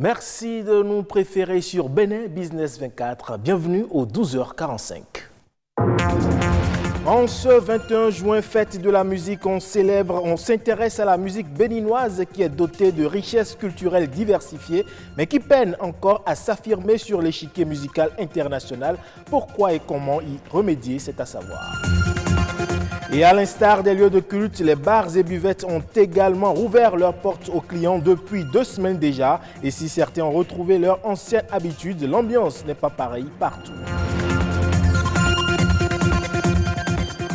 Merci de nous préférer sur Bénin Business 24. Bienvenue au 12h45. En ce 21 juin, fête de la musique, on s'intéresse à la musique béninoise qui est dotée de richesses culturelles diversifiées, mais qui peine encore à s'affirmer sur l'échiquier musical international. Pourquoi et comment y remédier, c'est à savoir. Et à l'instar des lieux de culte, les bars et buvettes ont également ouvert leurs portes aux clients depuis 2 semaines déjà. Et si certains ont retrouvé leur ancienne habitude, l'ambiance n'est pas pareille partout.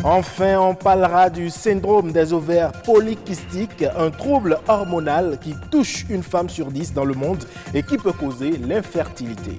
Enfin, on parlera du syndrome des ovaires polykystiques, un trouble hormonal qui touche une femme sur 10 dans le monde et qui peut causer l'infertilité.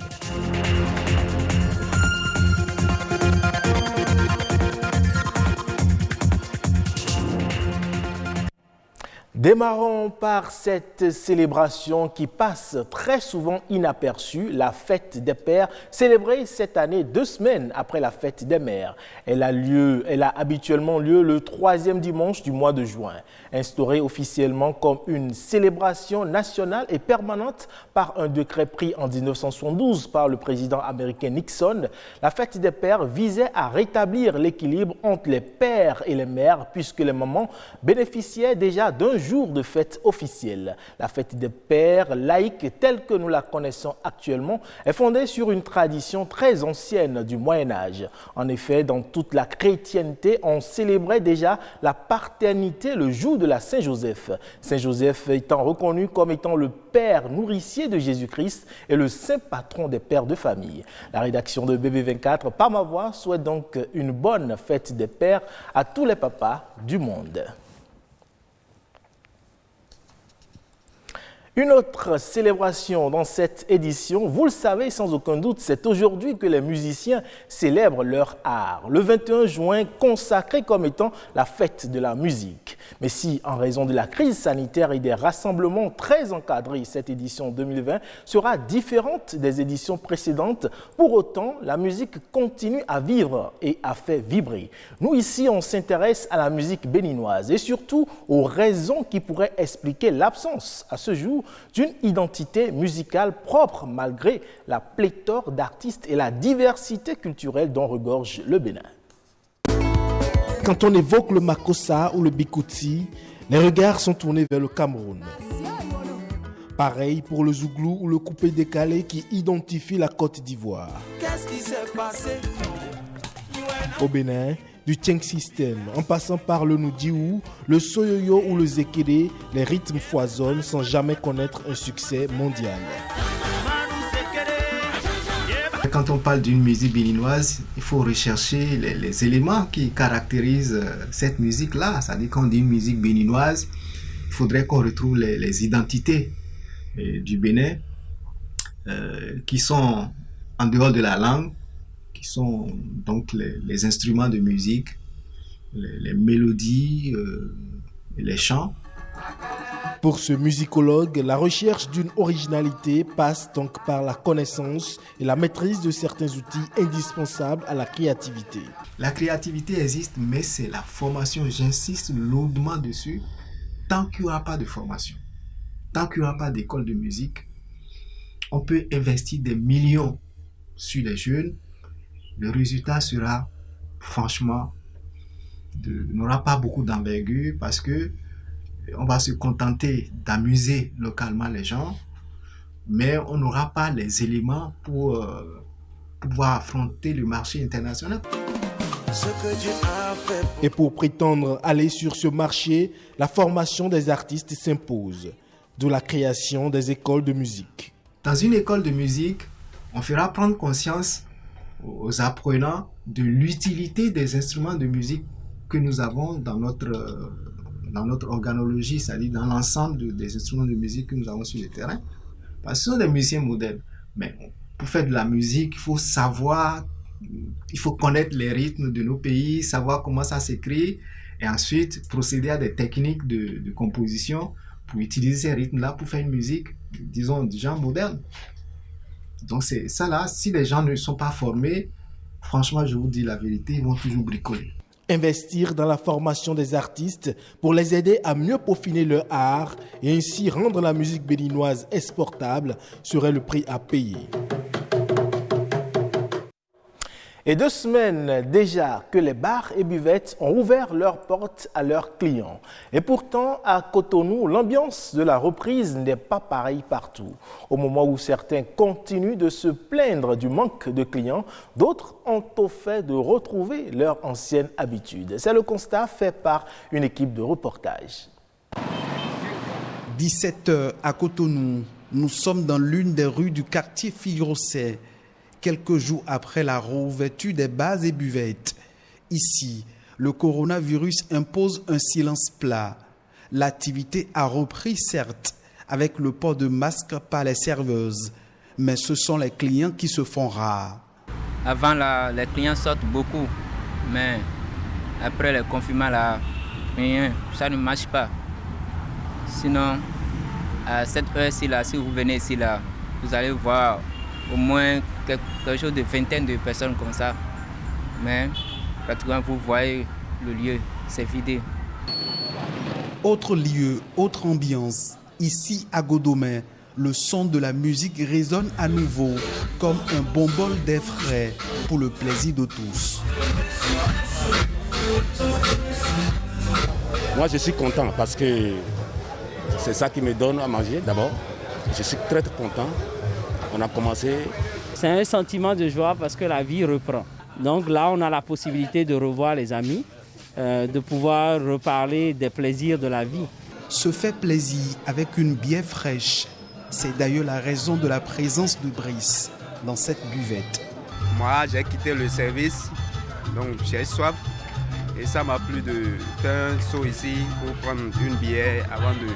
Démarrons par cette célébration qui passe très souvent inaperçue, la fête des pères, célébrée cette année 2 semaines après la fête des mères. Elle a habituellement lieu le 3e dimanche du mois de juin. Instaurée officiellement comme une célébration nationale et permanente par un décret pris en 1972 par le président américain Nixon, la fête des pères visait à rétablir l'équilibre entre les pères et les mères puisque les mamans bénéficiaient déjà d'un jour de fête officielle. La fête des pères laïque telle que nous la connaissons actuellement est fondée sur une tradition très ancienne du Moyen-Âge. En effet, dans toute la chrétienté, on célébrait déjà la paternité le jour de la Saint-Joseph. Saint-Joseph étant reconnu comme étant le père nourricier de Jésus-Christ et le saint patron des pères de famille. La rédaction de BB24, par ma voix, souhaite donc une bonne fête des pères à tous les papas du monde. Une autre célébration dans cette édition, vous le savez sans aucun doute, c'est aujourd'hui que les musiciens célèbrent leur art. Le 21 juin, consacré comme étant la fête de la musique. Mais si, en raison de la crise sanitaire et des rassemblements très encadrés, cette édition 2020 sera différente des éditions précédentes, pour autant, la musique continue à vivre et à faire vibrer. Nous, ici, on s'intéresse à la musique béninoise et surtout aux raisons qui pourraient expliquer l'absence, à ce jour, d'une identité musicale propre malgré la pléthore d'artistes et la diversité culturelle dont regorge le Bénin. Quand on évoque le Makossa ou le Bikouti, les regards sont tournés vers le Cameroun. Pareil pour le Zouglou ou le coupé-décalé qui identifie la Côte d'Ivoire. Qu'est-ce qui s'est passé? Au Bénin, du Tcheng System, en passant par le Noudiou, le Soyoyo ou le Zekede, les rythmes foisonnent sans jamais connaître un succès mondial. Quand on parle d'une musique béninoise, il faut rechercher les éléments qui caractérisent cette musique-là. C'est-à-dire qu'on dit une musique béninoise, il faudrait qu'on retrouve les identités du Bénin qui sont en dehors de la langue, qui sont donc les instruments de musique, les mélodies et les chants. Pour ce musicologue, la recherche d'une originalité passe donc par la connaissance et la maîtrise de certains outils indispensables à la créativité. La créativité existe, mais c'est la formation, j'insiste lourdement dessus. Tant qu'il n'y aura pas de formation, tant qu'il n'y aura pas d'école de musique, on peut investir des millions sur les jeunes. Le résultat sera, franchement, n'aura pas beaucoup d'envergure parce que on va se contenter d'amuser localement les gens, mais on n'aura pas les éléments pour pouvoir affronter le marché international. Et pour prétendre aller sur ce marché, la formation des artistes s'impose, de la création des écoles de musique. Dans une école de musique, on fera prendre conscience aux apprenants de l'utilité des instruments de musique que nous avons dans notre organologie, c'est-à-dire dans l'ensemble des instruments de musique que nous avons sur le terrain. Parce que ce sont des musiciens modernes. Mais pour faire de la musique, il faut savoir, il faut connaître les rythmes de nos pays, savoir comment ça s'écrit, et ensuite procéder à des techniques de composition pour utiliser ces rythmes-là pour faire une musique, disons, du genre moderne. Donc c'est ça là, si les gens ne sont pas formés, franchement, je vous dis la vérité, ils vont toujours bricoler. Investir dans la formation des artistes pour les aider à mieux peaufiner leur art et ainsi rendre la musique béninoise exportable serait le prix à payer. Et 2 semaines déjà que les bars et buvettes ont ouvert leurs portes à leurs clients. Et pourtant, à Cotonou, l'ambiance de la reprise n'est pas pareille partout. Au moment où certains continuent de se plaindre du manque de clients, d'autres ont au fait de retrouver leur ancienne habitude. C'est le constat fait par une équipe de reportage. 17h à Cotonou, nous sommes dans l'une des rues du quartier Fille-Rosset. Quelques jours après la réouverture des bars et buvettes. Ici, le coronavirus impose un silence plat. L'activité a repris, certes, avec le port de masques par les serveuses, mais ce sont les clients qui se font rares. Avant, les clients sortent beaucoup, mais après le confinement, rien, ça ne marche pas. Sinon, à cette heure-ci, si vous venez ici, vous allez voir au moins quelque chose de vingtaine de personnes comme ça. Mais pratiquement, vous voyez le lieu, c'est vidé. Autre lieu, autre ambiance. Ici, à Godomè, le son de la musique résonne à nouveau comme un bon bol d'air frais pour le plaisir de tous. Moi, je suis content parce que c'est ça qui me donne à manger d'abord. Je suis très content. On a commencé. C'est un sentiment de joie parce que la vie reprend. Donc là, on a la possibilité de revoir les amis, de pouvoir reparler des plaisirs de la vie. Se fait plaisir avec une bière fraîche. C'est d'ailleurs la raison de la présence de Brice dans cette buvette. Moi, j'ai quitté le service, donc j'ai soif. Et ça m'a plu de faire un saut ici pour prendre une bière avant de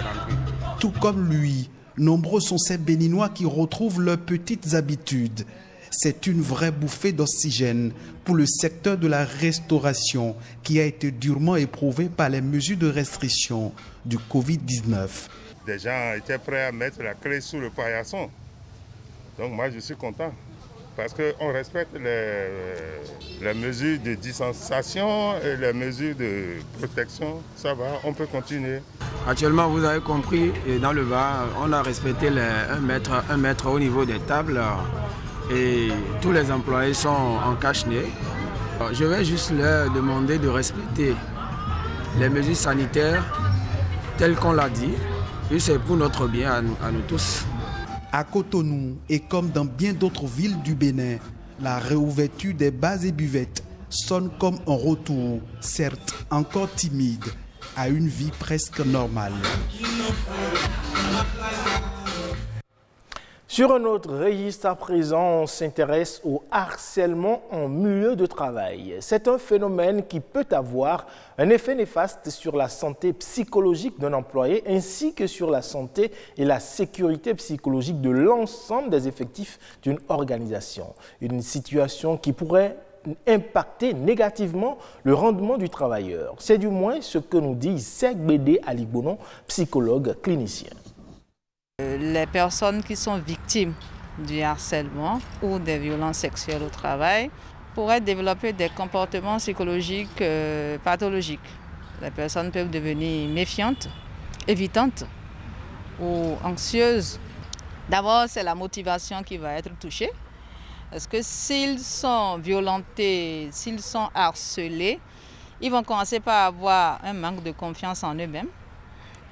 rentrer. Tout comme lui, nombreux sont ces Béninois qui retrouvent leurs petites habitudes. C'est une vraie bouffée d'oxygène pour le secteur de la restauration qui a été durement éprouvé par les mesures de restriction du Covid-19. Des gens étaient prêts à mettre la clé sous le paillasson. Donc moi je suis content parce qu'on respecte les mesures de distanciation et les mesures de protection. Ça va, on peut continuer. Actuellement, vous avez compris, dans le bar, on a respecté les 1 mètre au niveau des tables et tous les employés sont en cache-nez. Je vais juste leur demander de respecter les mesures sanitaires telles qu'on l'a dit, et c'est pour notre bien à nous tous. À Cotonou et comme dans bien d'autres villes du Bénin, la réouverture des bars et buvettes sonne comme un retour, certes encore timide, à une vie presque normale. Sur un autre registre à présent, on s'intéresse au harcèlement en milieu de travail. C'est un phénomène qui peut avoir un effet néfaste sur la santé psychologique d'un employé ainsi que sur la santé et la sécurité psychologique de l'ensemble des effectifs d'une organisation. Une situation qui pourrait impacter négativement le rendement du travailleur. C'est du moins ce que nous dit Segbede Alibonon, psychologue clinicien. Les personnes qui sont victimes du harcèlement ou des violences sexuelles au travail pourraient développer des comportements psychologiques pathologiques. Les personnes peuvent devenir méfiantes, évitantes ou anxieuses. D'abord, c'est la motivation qui va être touchée. Parce que s'ils sont violentés, s'ils sont harcelés, ils vont commencer par avoir un manque de confiance en eux-mêmes.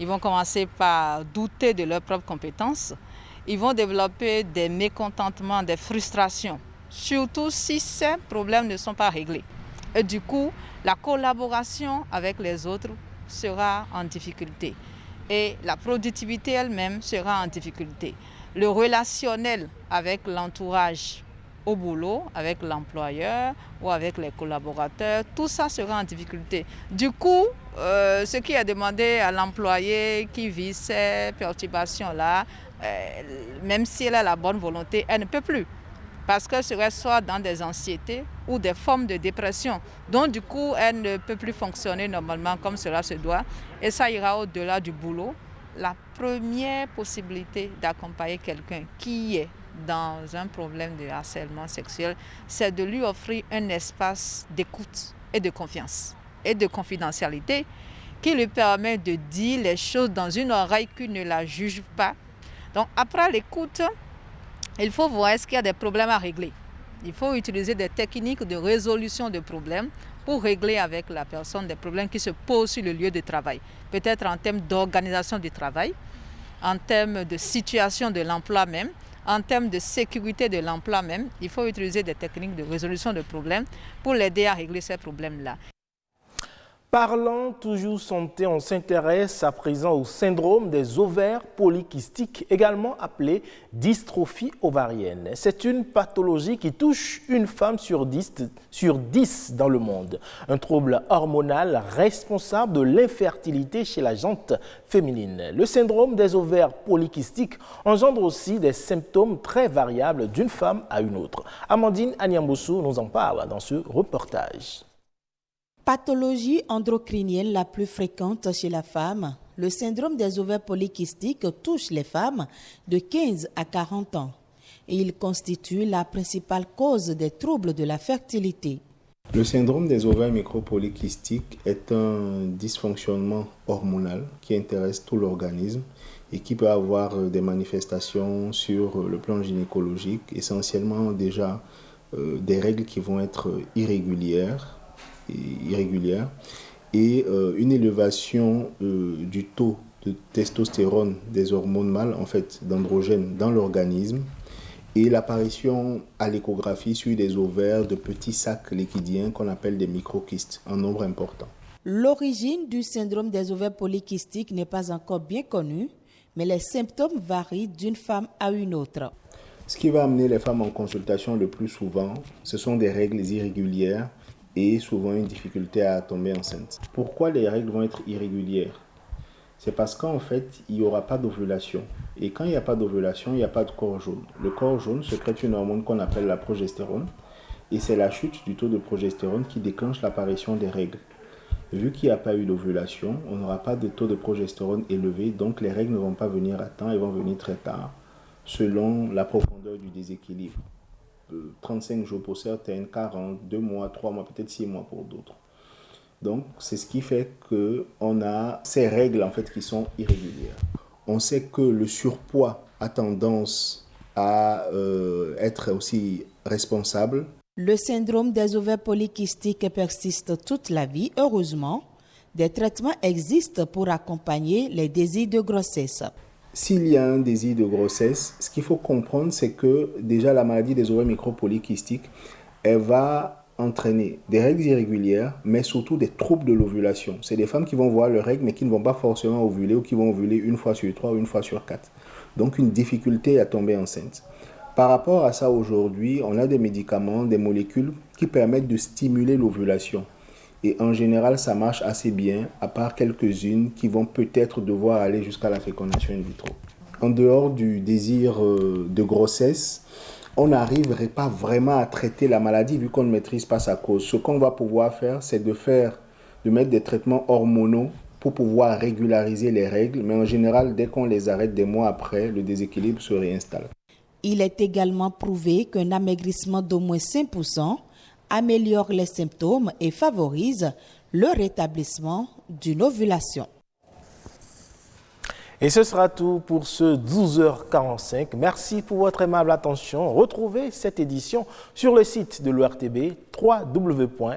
Ils vont commencer par douter de leurs propres compétences. Ils vont développer des mécontentements, des frustrations, surtout si ces problèmes ne sont pas réglés. Et du coup, la collaboration avec les autres sera en difficulté. Et la productivité elle-même sera en difficulté. Le relationnel avec l'entourage au boulot, avec l'employeur ou avec les collaborateurs, tout ça sera en difficulté. Du coup, ce qui est demandé à l'employé qui vit ces perturbations-là, même si elle a la bonne volonté, elle ne peut plus. Parce qu'elle serait soit dans des anxiétés ou des formes de dépression. Donc du coup, elle ne peut plus fonctionner normalement comme cela se doit. Et ça ira au-delà du boulot. La première possibilité d'accompagner quelqu'un qui est dans un problème de harcèlement sexuel, c'est de lui offrir un espace d'écoute et de confiance et de confidentialité qui lui permet de dire les choses dans une oreille qui ne la juge pas. Donc après l'écoute, il faut voir est-ce qu'il y a des problèmes à régler. Il faut utiliser des techniques de résolution de problèmes pour régler avec la personne des problèmes qui se posent sur le lieu de travail. Peut-être en termes d'organisation du travail, en termes de situation de l'emploi même, en termes de sécurité de l'emploi même. Il faut utiliser des techniques de résolution de problèmes pour l'aider à régler ces problèmes-là. Parlant toujours santé, on s'intéresse à présent au syndrome des ovaires polykystiques, également appelé dystrophie ovarienne. C'est une pathologie qui touche une femme sur 10 dans le monde. Un trouble hormonal responsable de l'infertilité chez la gente féminine. Le syndrome des ovaires polykystiques engendre aussi des symptômes très variables d'une femme à une autre. Amandine Anyambossou nous en parle dans ce reportage. Pathologie endocrinienne la plus fréquente chez la femme, le syndrome des ovaires polykystiques touche les femmes de 15 à 40 ans et il constitue la principale cause des troubles de la fertilité. Le syndrome des ovaires micropolykystiques est un dysfonctionnement hormonal qui intéresse tout l'organisme et qui peut avoir des manifestations sur le plan gynécologique, essentiellement déjà des règles qui vont être irrégulières et une élévation du taux de testostérone des hormones mâles, en fait d'androgènes dans l'organisme, et l'apparition à l'échographie sur des ovaires de petits sacs liquidiens qu'on appelle des microkystes en nombre important. L'origine du syndrome des ovaires polykystiques n'est pas encore bien connue, mais les symptômes varient d'une femme à une autre. Ce qui va amener les femmes en consultation le plus souvent, ce sont des règles irrégulières et souvent une difficulté à tomber enceinte. Pourquoi les règles vont être irrégulières? C'est parce qu'en fait, il n'y aura pas d'ovulation. Et quand il n'y a pas d'ovulation, il n'y a pas de corps jaune. Le corps jaune sécrète une hormone qu'on appelle la progestérone. Et c'est la chute du taux de progestérone qui déclenche l'apparition des règles. Vu qu'il n'y a pas eu d'ovulation, on n'aura pas de taux de progestérone élevé, donc les règles ne vont pas venir à temps, elles vont venir très tard, selon la profondeur du déséquilibre. 35 jours pour certaines, 40, 2 mois, 3 mois, peut-être 6 mois pour d'autres. Donc, c'est ce qui fait qu'on a ces règles en fait qui sont irrégulières. On sait que le surpoids a tendance à être aussi responsable. Le syndrome des ovaires polykystiques persiste toute la vie. Heureusement, des traitements existent pour accompagner les désirs de grossesse. S'il y a un désir de grossesse, ce qu'il faut comprendre, c'est que déjà la maladie des ovaires micropolykystiques, elle va entraîner des règles irrégulières, mais surtout des troubles de l'ovulation. C'est des femmes qui vont voir leurs règles, mais qui ne vont pas forcément ovuler ou qui vont ovuler une fois sur 3 ou une fois sur 4. Donc une difficulté à tomber enceinte. Par rapport à ça, aujourd'hui, on a des médicaments, des molécules qui permettent de stimuler l'ovulation. Et en général, ça marche assez bien, à part quelques-unes qui vont peut-être devoir aller jusqu'à la fécondation in vitro. En dehors du désir de grossesse, on n'arriverait pas vraiment à traiter la maladie vu qu'on ne maîtrise pas sa cause. Ce qu'on va pouvoir faire, c'est de mettre des traitements hormonaux pour pouvoir régulariser les règles. Mais en général, dès qu'on les arrête des mois après, le déséquilibre se réinstalle. Il est également prouvé qu'un amaigrissement d'au moins 5% améliore les symptômes et favorise le rétablissement d'une ovulation. Et ce sera tout pour ce 12h45. Merci pour votre aimable attention. Retrouvez cette édition sur le site de l'ORTB, www.ortb.bj.